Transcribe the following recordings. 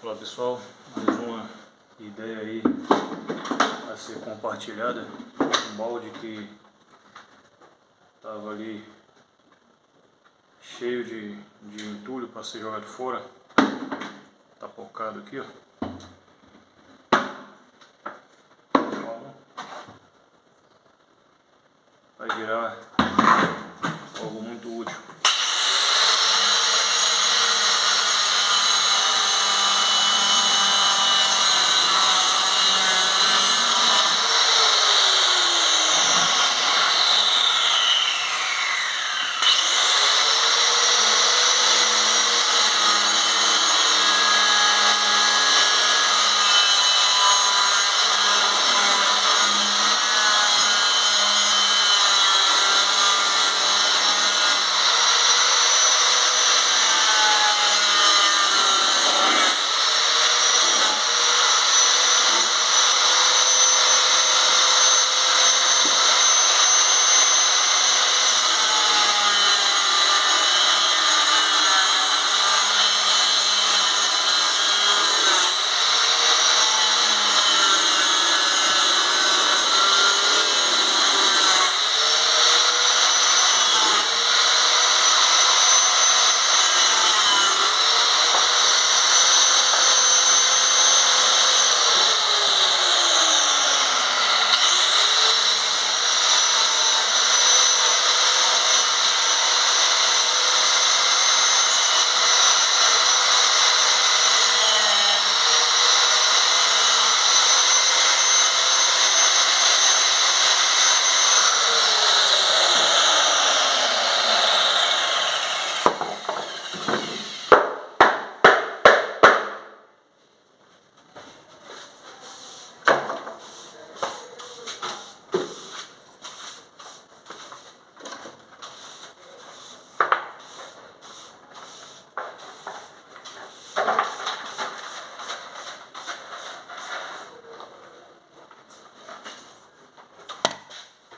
Olá pessoal, mais uma ideia aí a ser compartilhada. Um balde que estava ali cheio de entulho para ser jogado fora, tá pocado aqui, ó. Então, vai virar algo muito útil.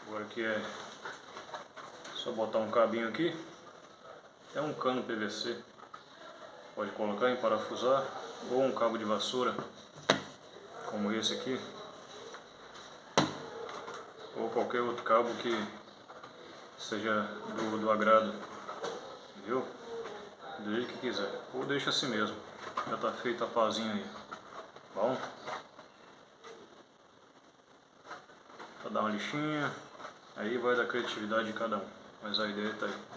Agora aqui é só botar um cabinho aqui, é um cano PVC, pode colocar em parafusar, ou um cabo de vassoura, como esse aqui, ou qualquer outro cabo que seja do agrado, viu? Do jeito que quiser, ou deixa assim mesmo, já tá feita a pazinha aí, bom? Pra dar uma lixinha, aí vai da criatividade de cada um, mas a ideia tá aí.